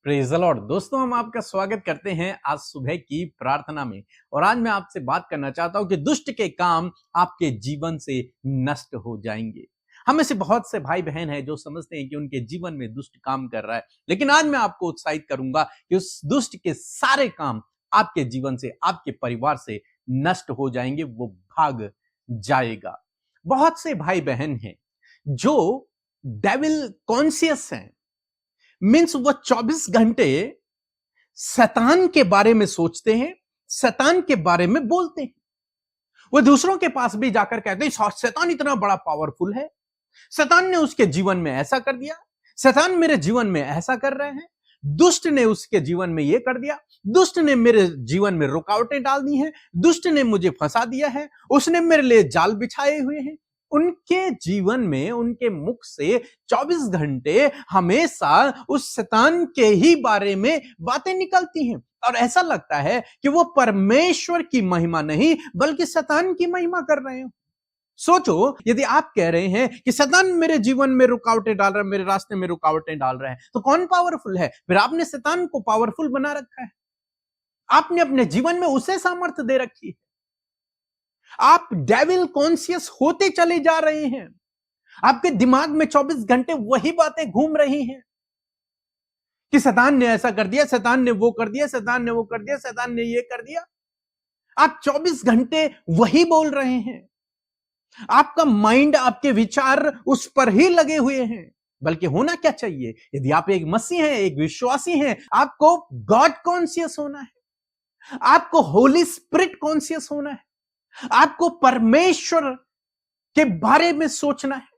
Praise the Lord. दोस्तों, हम आपका स्वागत करते हैं आज सुबह की प्रार्थना में। और आज मैं आपसे बात करना चाहता हूं कि दुष्ट के काम आपके जीवन से नष्ट हो जाएंगे। हम में से बहुत से भाई बहन हैं जो समझते हैं कि उनके जीवन में दुष्ट काम कर रहा है, लेकिन आज मैं आपको उत्साहित करूंगा कि उस दुष्ट के सारे काम आपके जीवन से, आपके परिवार से नष्ट हो जाएंगे, वो भाग जाएगा। बहुत से भाई बहन हैं जो डेविल कॉन्शियस हैं, मीन्स वो 24 घंटे शैतान के बारे में सोचते हैं, शैतान के बारे में बोलते हैं। वो दूसरों के पास भी जाकर कहते हैं शैतान इतना बड़ा पावरफुल है, शैतान ने उसके जीवन में ऐसा कर दिया, शैतान मेरे जीवन में ऐसा कर रहे हैं, दुष्ट ने उसके जीवन में ये कर दिया, दुष्ट ने मेरे जीवन में रुकावटें डाल दी हैं, दुष्ट ने मुझे फंसा दिया है, उसने मेरे लिए जाल बिछाए हुए हैं। उनके जीवन में, उनके मुख से 24 घंटे हमेशा उस शैतान के ही बारे में बातें निकलती हैं, और ऐसा लगता है कि वो परमेश्वर की महिमा नहीं बल्कि शैतान की महिमा कर रहे हो। सोचो, यदि आप कह रहे हैं कि शैतान मेरे जीवन में रुकावटें डाल रहा है, मेरे रास्ते में रुकावटें डाल रहा है, तो कौन पावरफुल है? फिर आपने शैतान को पावरफुल बना रखा है, आपने अपने जीवन में उसे सामर्थ्य दे रखी है। आप डेविल कॉन्शियस होते चले जा रहे हैं, आपके दिमाग में 24 घंटे वही बातें घूम रही हैं कि शैतान ने ऐसा कर दिया, शैतान ने वो कर दिया, शैतान ने वो कर दिया, शैतान ने ये कर दिया। आप 24 घंटे वही बोल रहे हैं, आपका माइंड, आपके विचार उस पर ही लगे हुए हैं। बल्कि होना क्या चाहिए? यदि आप एक मसीह हैं, एक विश्वासी हैं, आपको गॉड कॉन्शियस होना है, आपको होली स्पिरिट कॉन्शियस होना है, आपको परमेश्वर के बारे में सोचना है,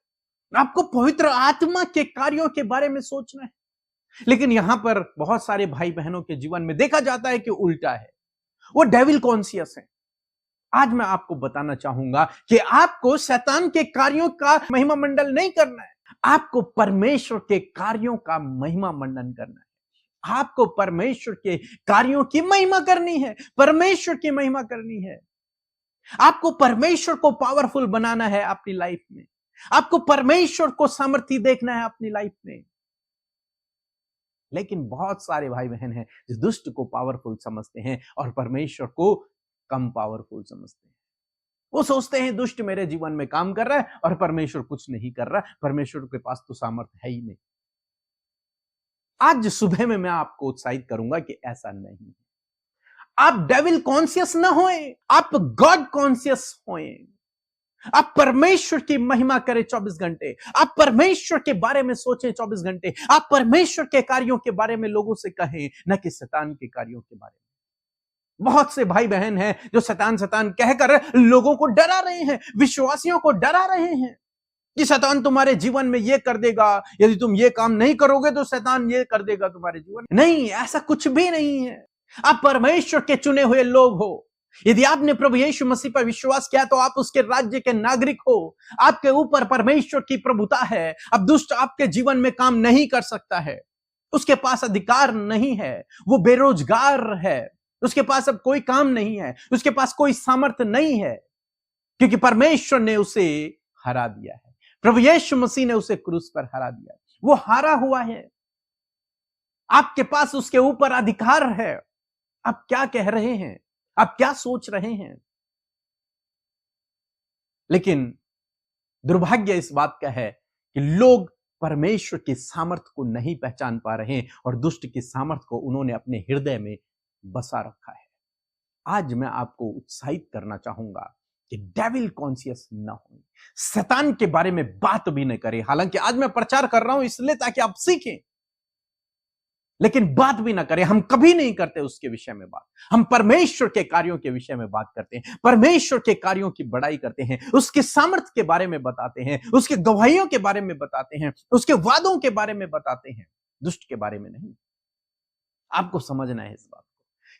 आपको पवित्र आत्मा के कार्यों के बारे में सोचना है। लेकिन यहां पर बहुत सारे भाई बहनों के जीवन में देखा जाता है कि उल्टा है, वो डेविल कॉन्शियस है। आज मैं आपको बताना चाहूंगा कि आपको शैतान के कार्यों का महिमा मंडल नहीं करना है, आपको परमेश्वर के कार्यों का महिमा मंडन करना है। आपको परमेश्वर के कार्यों की महिमा करनी है, परमेश्वर की महिमा करनी है। आपको परमेश्वर को पावरफुल बनाना है अपनी लाइफ में, आपको परमेश्वर को सामर्थ्य देखना है अपनी लाइफ में। लेकिन बहुत सारे भाई बहन हैं जो दुष्ट को पावरफुल समझते हैं और परमेश्वर को कम पावरफुल समझते हैं। वो सोचते हैं दुष्ट मेरे जीवन में काम कर रहा है और परमेश्वर कुछ नहीं कर रहा, परमेश्वर के पास तो सामर्थ्य है ही नहीं। आज सुबह में मैं आपको उत्साहित करूंगा कि ऐसा नहीं है। आप डेविल कॉन्शियस ना होएं, आप गॉड कॉन्शियस होएं। आप परमेश्वर की महिमा करें 24 घंटे, आप परमेश्वर के बारे में सोचें 24 घंटे, आप परमेश्वर के कार्यों के बारे में लोगों से कहें, न कि शैतान के कार्यों के बारे में। बहुत से भाई बहन हैं जो शैतान शैतान कहकर लोगों को डरा रहे हैं, विश्वासियों को डरा रहे हैं कि शैतान तुम्हारे जीवन में ये कर देगा, यदि तुम ये काम नहीं करोगे तो शैतान ये कर देगा तुम्हारे जीवन में। नहीं, ऐसा कुछ भी नहीं है। आप परमेश्वर के चुने हुए लोग हो। यदि आपने प्रभु यीशु मसीह पर विश्वास किया तो आप उसके राज्य के नागरिक हो, आपके ऊपर परमेश्वर की प्रभुता है। अब दुष्ट आपके जीवन में काम नहीं कर सकता है, उसके पास अधिकार नहीं है, वो बेरोजगार है, उसके पास अब कोई काम नहीं है, उसके पास कोई सामर्थ्य नहीं है, क्योंकि परमेश्वर ने उसे हरा दिया है। प्रभु यीशु मसीह ने उसे क्रूस पर हरा दिया, वो हारा हुआ है। आपके पास उसके ऊपर अधिकार है। आप क्या कह रहे हैं, आप क्या सोच रहे हैं? लेकिन दुर्भाग्य इस बात का है कि लोग परमेश्वर की सामर्थ्य को नहीं पहचान पा रहे हैं और दुष्ट की सामर्थ्य को उन्होंने अपने हृदय में बसा रखा है। आज मैं आपको उत्साहित करना चाहूंगा कि डेविल कॉन्शियस न हो, शैतान के बारे में बात भी न करें। हालांकि आज मैं प्रचार कर रहा हूं इसलिए ताकि आप सीखें, लेकिन बात भी ना करें। हम कभी नहीं करते उसके विषय में बात, हम परमेश्वर के कार्यों के विषय में बात करते हैं, परमेश्वर के कार्यों की बड़ाई करते हैं, उसके सामर्थ्य के बारे में बताते हैं, उसके गवाहियों के बारे में बताते हैं, उसके वादों के बारे में बताते हैं, दुष्ट के बारे में नहीं। आपको समझना है इस बात को,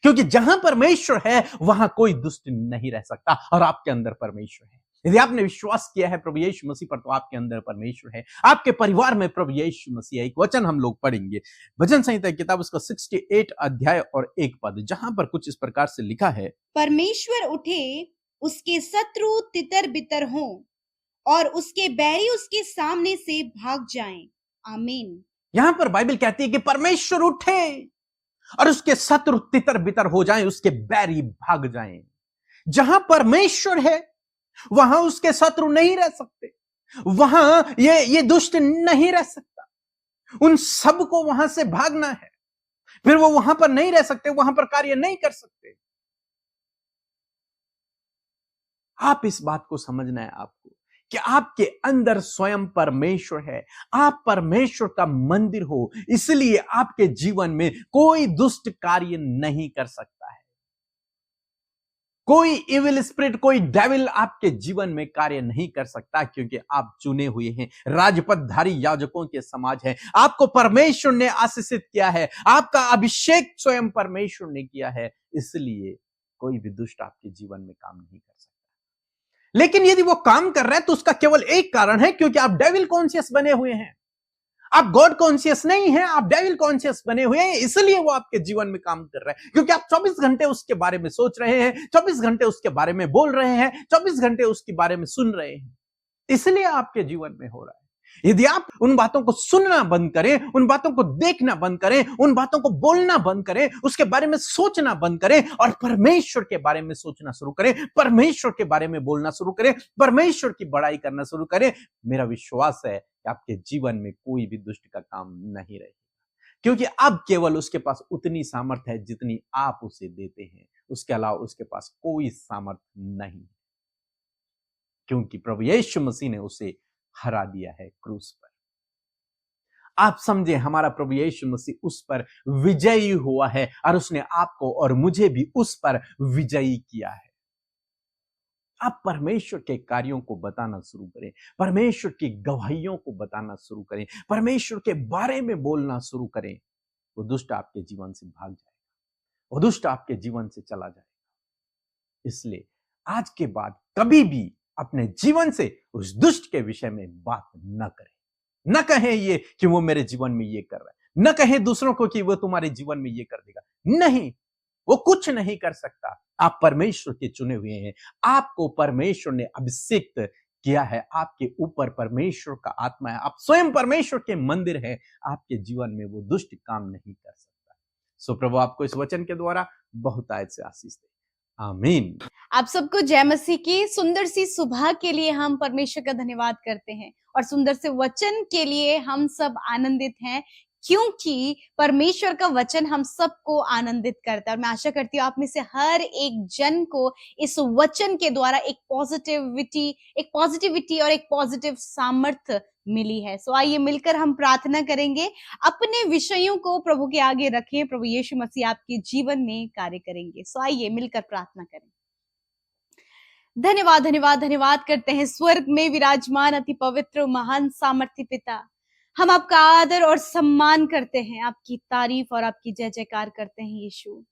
क्योंकि जहां परमेश्वर है वहां कोई दुष्ट नहीं रह सकता और आपके अंदर परमेश्वर है। यदि आपने विश्वास किया है प्रभु यीशु मसीह पर तो आपके अंदर परमेश्वर है, आपके परिवार में प्रभु यीशु मसीह है। एक वचन हम लोग पढ़ेंगे, भजन संहिता की किताब उसका 68 अध्याय और 1 पद, जहां पर कुछ इस प्रकार से लिखा है, परमेश्वर उठे, उसके शत्रु तितर बितर हों और उसके बैरी उसके सामने से भाग जाएं। आमीन। यहां पर बाइबल कहती है कि परमेश्वर उठे और उसके शत्रु तितर बितर हो जाएं, उसके बैरी भाग जाएं। जहां परमेश्वर है वहां उसके शत्रु नहीं रह सकते, वहां ये दुष्ट नहीं रह सकता। उन सबको वहां से भागना है, फिर वो वहां पर नहीं रह सकते, वहां पर कार्य नहीं कर सकते। आप इस बात को समझना है आपको कि आपके अंदर स्वयं परमेश्वर है, आप परमेश्वर का मंदिर हो, इसलिए आपके जीवन में कोई दुष्ट कार्य नहीं कर सकता है। कोई इविल स्पिरिट, कोई डेविल आपके जीवन में कार्य नहीं कर सकता, क्योंकि आप चुने हुए हैं, राजपदधारी याजकों के समाज है। आपको परमेश्वर ने आशीषित किया है, आपका अभिषेक स्वयं परमेश्वर ने किया है, इसलिए कोई भी दुष्ट आपके जीवन में काम नहीं कर सकता। लेकिन यदि वो काम कर रहा है तो उसका केवल एक कारण है, क्योंकि आप डेविल कॉन्शियस बने हुए हैं। आप गॉड कॉन्शियस नहीं हैं, आप डेविल कॉन्शियस बने हुए हैं, इसलिए वो आपके जीवन में काम कर रहा है। क्योंकि आप 24 घंटे उसके बारे में सोच रहे हैं, 24 घंटे उसके बारे में बोल रहे हैं, 24 घंटे उसके बारे में सुन रहे हैं, इसलिए आपके जीवन में हो रहा है। यदि आप उन बातों को सुनना बंद करें, उन बातों को देखना बंद करें, उन बातों को बोलना बंद करें, उसके बारे में सोचना बंद करें और परमेश्वर के बारे में सोचना शुरू करें, परमेश्वर के बारे में बोलना शुरू करें, परमेश्वर की बड़ाई करना शुरू करें, मेरा विश्वास है कि आपके जीवन में कोई भी दुष्ट का काम नहीं रहेगा। क्योंकि अब केवल उसके पास उतनी सामर्थ्य है जितनी आप उसे देते हैं, उसके अलावा उसके पास कोई सामर्थ्य नहीं है, क्योंकि प्रभु यीशु मसीह ने उसे हरा दिया है क्रूस पर। आप समझे, हमारा प्रभु यीशु मसीह उस पर विजयी हुआ है और उसने आपको और मुझे भी उस पर विजयी किया है। आप परमेश्वर के कार्यों को बताना शुरू करें, परमेश्वर की गवाहियों को बताना शुरू करें, परमेश्वर के बारे में बोलना शुरू करें। वो दुष्ट आपके जीवन से भाग जाएगा, वो दुष्ट आपके जीवन से चला जाएगा। इसलिए आज के बाद कभी भी अपने जीवन से उस दुष्ट के विषय में बात न करें। न कहें ये कि वो मेरे जीवन में ये कर रहा है, न कहें दूसरों को कि वो तुम्हारे जीवन में ये कर देगा। नहीं, वो कुछ नहीं कर सकता। आप परमेश्वर के चुने हुए हैं, आपको परमेश्वर ने अभिषेक किया है, आपके ऊपर परमेश्वर का आत्मा है, आप स्वयं परमेश्वर के मंदिर हैं। आपके जीवन में वो दुष्ट काम नहीं कर सकता। सो प्रभु आपको इस वचन के द्वारा बहुत आयत से आशीष दे। आमीन। आप सबको जय मसीह की। सुंदर सी सुबह के लिए हम परमेश्वर का धन्यवाद करते हैं और सुंदर से वचन के लिए हम सब आनंदित हैं, क्योंकि परमेश्वर का वचन हम सबको आनंदित करता है। और मैं आशा करती हूँ आप में से हर एक जन को इस वचन के द्वारा एक पॉजिटिविटी और एक पॉजिटिव सामर्थ्य मिली है। सो आइए मिलकर हम प्रार्थना करेंगे, अपने विषयों को प्रभु के आगे रखें, प्रभु यीशु मसीह आपके जीवन में कार्य करेंगे। सो आइए मिलकर प्रार्थना करें। धन्यवाद धन्यवाद धन्यवाद करते हैं स्वर्ग में विराजमान अति पवित्र महान सामर्थ्य पिता। हम आपका आदर और सम्मान करते हैं, आपकी तारीफ और आपकी जय जयकार करते हैं। यीशु,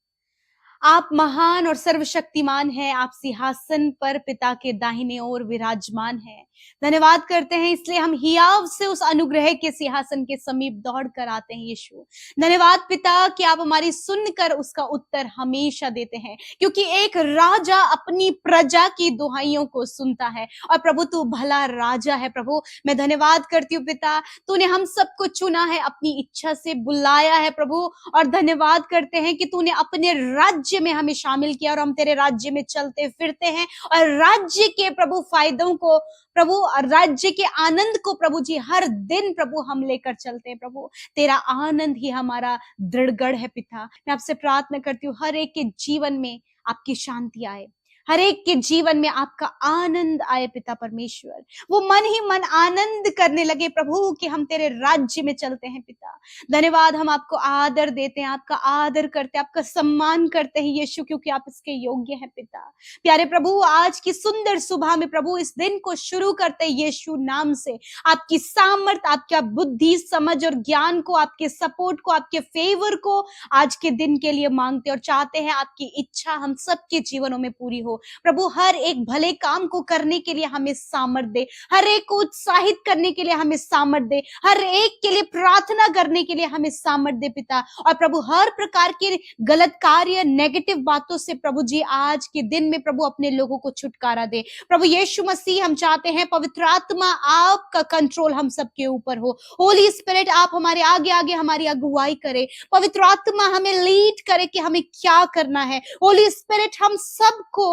आप महान और सर्वशक्तिमान हैं, आप सिंहासन पर पिता के दाहिने ओर विराजमान हैं। धन्यवाद करते हैं, इसलिए हम हियाव से उस अनुग्रह के सिंहासन के समीप दौड़ कर आते हैं। यीशु, धन्यवाद पिता कि आप हमारी सुनकर उसका उत्तर हमेशा देते हैं, क्योंकि एक राजा अपनी प्रजा की दुहाइयों को सुनता है। और प्रभु तू भला राजा है। प्रभु मैं धन्यवाद करती हूँ पिता, तूने हम सबको चुना है, अपनी इच्छा से बुलाया है प्रभु। और धन्यवाद करते हैं कि तूने अपने राज्य में हमें शामिल किया और हम तेरे राज्य में चलते फिरते हैं और राज्य के प्रभु फायदों को, प्रभु राज्य के आनंद को प्रभु जी हर दिन प्रभु हम लेकर चलते हैं। प्रभु तेरा आनंद ही हमारा दृढ़गढ़ है पिता। मैं आपसे प्रार्थना करती हूँ हर एक के जीवन में आपकी शांति आए, हर एक के जीवन में आपका आनंद आए पिता परमेश्वर। वो मन ही मन आनंद करने लगे प्रभु कि हम तेरे राज्य में चलते हैं पिता। धन्यवाद, हम आपको आदर देते हैं, आपका आदर करते हैं, आपका सम्मान करते हैं यीशु, क्योंकि आप इसके योग्य हैं पिता। प्यारे प्रभु, आज की सुंदर सुबह में प्रभु इस दिन को शुरू करते यीशु नाम से आपकी सामर्थ, आपका बुद्धि, समझ और ज्ञान को, आपके सपोर्ट को, आपके फेवर को आज के दिन के लिए मांगते और चाहते हैं आपकी इच्छा हम सबके जीवनों में पूरी हो हो। प्रभु हर एक भले काम को करने के लिए हमें सामर्थ दे, हर एक को उत्साहित करने के लिए हमें सामर्थ दे, हर एक के लिए प्रार्थना करने के लिए हमें सामर्थ दे पिता। और प्रभु हर प्रकार के गलत कार्य, नेगेटिव बातों से प्रभु जी आज के दिन में प्रभु अपने लोगों को छुटकारा दे। प्रभु यीशु मसीह, हम चाहते हैं पवित्र आत्मा आपका कंट्रोल हम सबके ऊपर हो। होली स्पिरिट आप हमारे आगे आगे हमारी अगुवाई करे, पवित्र आत्मा हमें लीड करे कि हमें क्या करना है। होली स्पिरिट हम सबको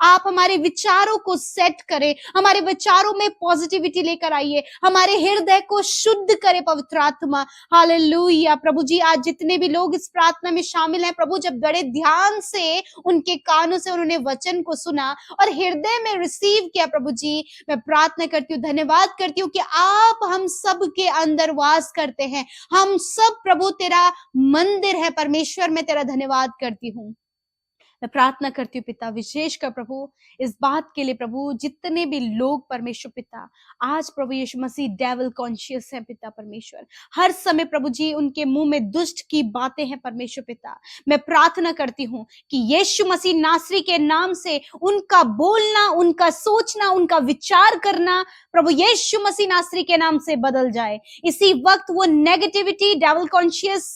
आप हमारे विचारों को सेट करें, हमारे विचारों में पॉजिटिविटी लेकर आइए, हमारे हृदय को शुद्ध करे पवित्र आत्मा। हालेलुया। प्रभु जी आज जितने भी लोग इस प्रार्थना में शामिल हैं प्रभु, जब बड़े ध्यान से उनके कानों से उन्होंने वचन को सुना और हृदय में रिसीव किया प्रभु जी, मैं प्रार्थना करती हूँ, धन्यवाद करती हूँ कि आप हम सब के अंदर वास करते हैं। हम सब प्रभु तेरा मंदिर है परमेश्वर, मैं तेरा धन्यवाद करती हूँ। मैं प्रार्थना करती हूँ पिता विशेषकर प्रभु इस बात के लिए प्रभु, जितने भी लोग परमेश्वर पिता आज प्रभु यीशु मसीह डेविल कॉन्शियस है पिता परमेश्वर, हर समय प्रभु जी उनके मुंह में दुष्ट की बातें हैं परमेश्वर पिता, मैं प्रार्थना करती हूँ कि यीशु मसीह नासरी के नाम से उनका बोलना, उनका सोचना, उनका विचार करना प्रभु यीशु मसीह नासरी के नाम से बदल जाए। इसी वक्त वो नेगेटिविटी, डेविल कॉन्शियस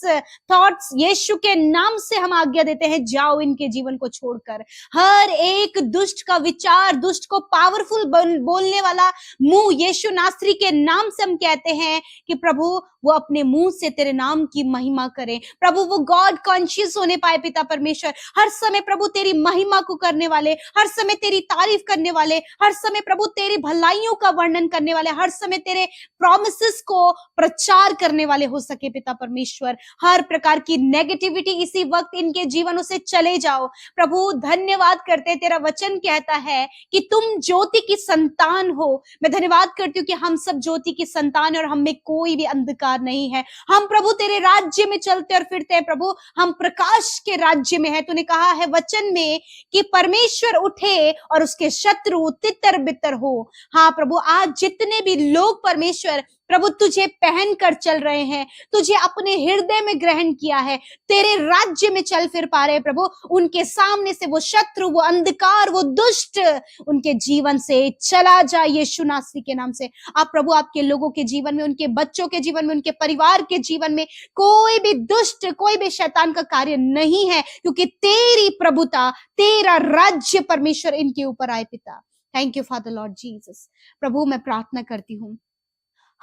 थॉट्स यीशु के नाम से हम आज्ञा देते हैं, जाओ इनके जीवन को छोड़कर। हर एक दुष्ट का विचार, दुष्ट को पावरफुल बोलने वाला मुंह यीशु नासरी के नाम से हम कहते हैं कि प्रभु वो अपने मुंह से तेरे नाम की महिमा करे। प्रभु वो गॉड कॉन्शियस होने पाए पिता परमेश्वर, हर समय प्रभु तेरी महिमा को करने वाले, हर समय तेरी तारीफ करने वाले, हर समय प्रभु तेरी भलाइयों का वर्णन करने वाले, हर समय तेरे प्रॉमिसेस को प्रचार करने वाले हो सके पिता परमेश्वर। हर प्रकार की नेगेटिविटी इसी वक्त इनके जीवनों से चले जाओ प्रभु। धन्यवाद करते, तेरा वचन कहता है कि तुम ज्योति की संतान हो। मैं धन्यवाद करती हूँ कि हम सब ज्योति की संतान और हम में कोई भी अंधकार नहीं है। हम प्रभु तेरे राज्य में चलते और फिरते हैं प्रभु, हम प्रकाश के राज्य में है। तूने कहा है वचन में कि परमेश्वर उठे और उसके शत्रु तितर बितर हो। हाँ प्रभु, आज जितने भी लोग परमेश्वर प्रभु तुझे पहन कर चल रहे हैं, तुझे अपने हृदय में ग्रहण किया है, तेरे राज्य में चल फिर पा रहे हैं प्रभु, उनके सामने से वो शत्रु, वो अंधकार, वो दुष्ट उनके जीवन से चला जाए यीशु नासरी के नाम से। आप प्रभु आपके लोगों के जीवन में, उनके बच्चों के जीवन में, उनके परिवार के जीवन में कोई भी दुष्ट, कोई भी शैतान का कार्य नहीं है, क्योंकि तेरी प्रभुता, तेरा राज्य परमेश्वर इनके ऊपर आए पिता। Thank you Father Lord Jesus. प्रभु मैं प्रार्थना करती हूँ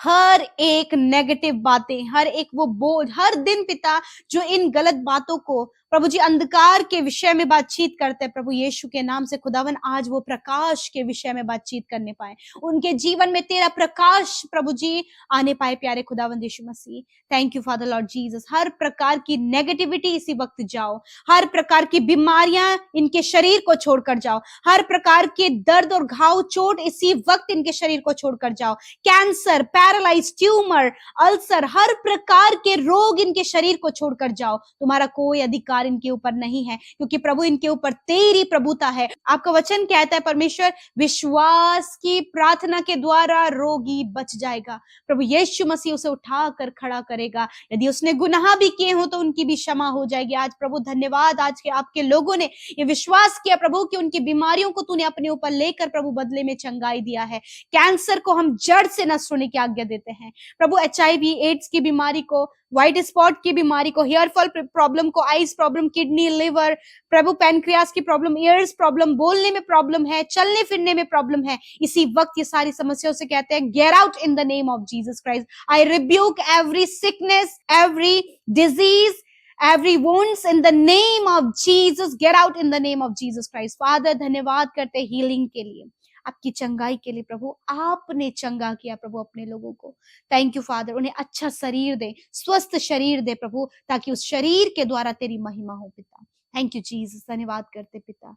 हर एक नेगेटिव बातें, हर एक वो बोझ, हर दिन पिता जो इन गलत बातों को प्रभु जी अंधकार के विषय में बातचीत करते हैं प्रभु यीशु के नाम से खुदावन, आज वो प्रकाश के विषय में बातचीत करने पाए, उनके जीवन में तेरा प्रकाश प्रभु जी आने पाए प्यारे खुदावन Yeshu Masih. Thank you Father Lord Jesus. हर प्रकार की नेगेटिविटी इसी वक्त जाओ, हर प्रकार की बीमारियां इनके शरीर को छोड़कर जाओ, हर प्रकार के दर्द और घाव, चोट इसी वक्त इनके शरीर को छोड़कर जाओ। कैंसर, पैरालाइज, ट्यूमर, अल्सर, हर प्रकार के रोग इनके शरीर को छोड़कर जाओ। तुम्हारा कोई अधिकार इनके ऊपर नहीं है, क्योंकि प्रभु इनके ऊपर तेरी प्रभुता है। आपका वचन कहता है परमेश्वर, विश्वास की प्रार्थना के द्वारा रोगी बच जाएगा। प्रभु यीशु मसीह उसे उठाकर खड़ा करेगा। यदि उसने गुनाह भी किए हो तो उनकी भी क्षमा हो जाएगी। आज प्रभु धन्यवाद, आज के आपके लोगों ने ये विश्वास किया प्रभु कि उनकी बीमारियों को तूने अपने ऊपर लेकर प्रभु बदले में चंगाई दिया है। कैंसर को हम जड़ से नष्ट होने की आज्ञा देते हैं प्रभु। HIV, एड्स की बीमारी को, व्हाइट स्पॉट की बीमारी को, हेयर फॉल प्रॉब्लम को, आइज प्रॉब्लम, किडनी, लिवर प्रभु, पैनक्रियास की प्रॉब्लम, ईयर्स प्रॉब्लम, बोलने में प्रॉब्लम है, चलने फिरने में प्रॉब्लम है, इसी वक्त ये सारी समस्याओं से कहते हैं get out in the name of Jesus Christ. I rebuke every sickness, every disease, every wounds in the name of Jesus, get out in the name of Jesus Christ। Father धन्यवाद करते हीलिंग के लिए, आपकी चंगाई के लिए प्रभु। आपने चंगा किया प्रभु अपने लोगों को। Thank you father. उन्हें अच्छा शरीर दे, स्वस्थ शरीर दे प्रभु, ताकि उस शरीर के द्वारा तेरी महिमा हो पिता। थैंक यू जीसस, धन्यवाद करते पिता।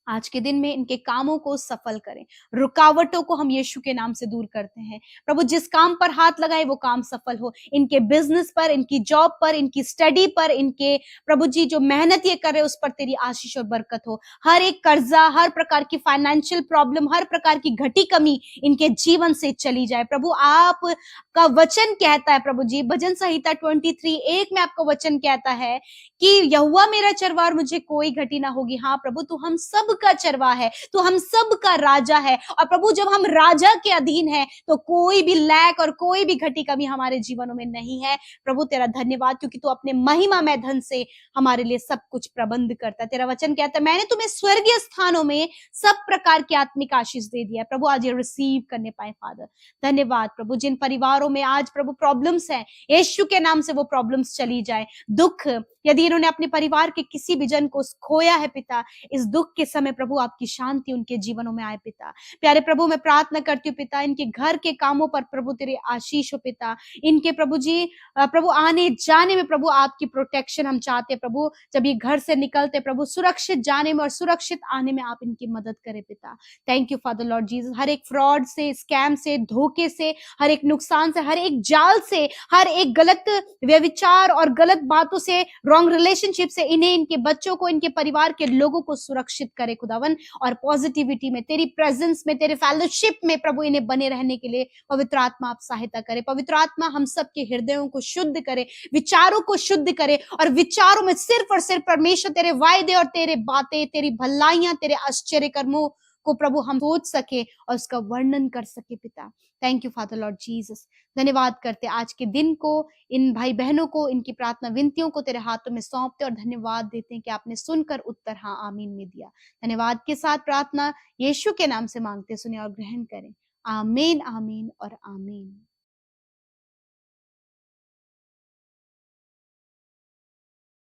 आज के दिन में इनके कामों को सफल करें, रुकावटों को हम यीशु के नाम से दूर करते हैं। प्रभु जिस काम पर हाथ लगाए वो काम सफल हो, इनके बिजनेस पर, इनकी जॉब पर, इनकी स्टडी पर, इनके प्रभु जी जो मेहनत ये कर रहे हैं उस पर तेरी आशीष और बरकत हो। हर एक कर्जा, हर प्रकार की फाइनेंशियल प्रॉब्लम, हर प्रकार की घटी कमी इनके जीवन से चली जाए। प्रभु आप का वचन कहता है प्रभु जी, भजन संहिता 23:1 में आपका वचन कहता है कि यहोवा मेरा चरवाहा, मुझे कोई घटी ना होगी। हाँ प्रभु, तू हम सब का चरवाहा है, तू हम सब का राजा है। और प्रभु जब हम राजा के अधीन है तो कोई भी लैक और कोई भी घटी कमी हमारे जीवनों में नहीं है। प्रभु तेरा धन्यवाद, क्योंकि तू अपने महिमा में धन से हमारे लिए सब कुछ प्रबंध करता है। तेरा वचन कहता है मैंने तुम्हें स्वर्गीय स्थानों में सब प्रकार की आत्मिक आशीष दे दिया है। प्रभु आज ये रिसीव करने पाए फादर। धन्यवाद प्रभु, जिन परिवारों में आज प्रभु प्रॉब्लम्स हैं, यीशु के नाम से वो प्रॉब्लम्स चली जाए। दुख, यदि इन्होंने अपने परिवार के किसी भी जन को खोया है पिता, इस दुख के समय प्रभु आपकी शांति उनके जीवनों में आए पिता। प्यारे प्रभु मैं प्रार्थना करती हूँ पिता, इनके घर के कामों पर प्रभु तेरे आशीष हो पिता। इनके प्रभु जी प्रभु आने जाने में प्रभु आपकी प्रोटेक्शन हम चाहते हैं प्रभु। जब ये घर से निकलते प्रभु सुरक्षित जाने में और सुरक्षित आने में आप इनकी मदद करें पिता। Thank you Father Lord Jesus. हर एक फ्रॉड से, स्कैम से, धोखे से, हर एक नुकसान से, हर एक जाल से, हर एक गलत व्यविचार और गलत बातों से, रॉन्ग रिलेशनशिप से इन्हें, इनके बच्चों को, इनके परिवार के लोगों को सुरक्षित करे खुदावन। और पॉजिटिविटी में, तेरी प्रेजेंस में, तेरे फेलोशिप में प्रभु इन्हें बने रहने के लिए पवित्र आत्मा आप सहायता करे। पवित्र आत्मा हम सबके हृदयों को शुद्ध करे, विचारों को शुद्ध करे, और विचारों में सिर्फ और सिर्फ परमेश्वर तेरे वायदे और तेरे बातें, तेरी भलाइयां, तेरे आश्चर्य कर्मों को प्रभु हम सोच सके और उसका वर्णन कर सके पिता। Thank you Father Lord Jesus. धन्यवाद करते आज के दिन को, इन भाई बहनों को, इनकी प्रार्थना विनतियों को तेरे हाथों में सौंपते और धन्यवाद देते हैं कि आपने सुनकर उत्तर हाँ आमीन में दिया। धन्यवाद के साथ प्रार्थना यीशु के नाम से मांगते, सुने और ग्रहण करें। आमीन, आमीन और आमीन।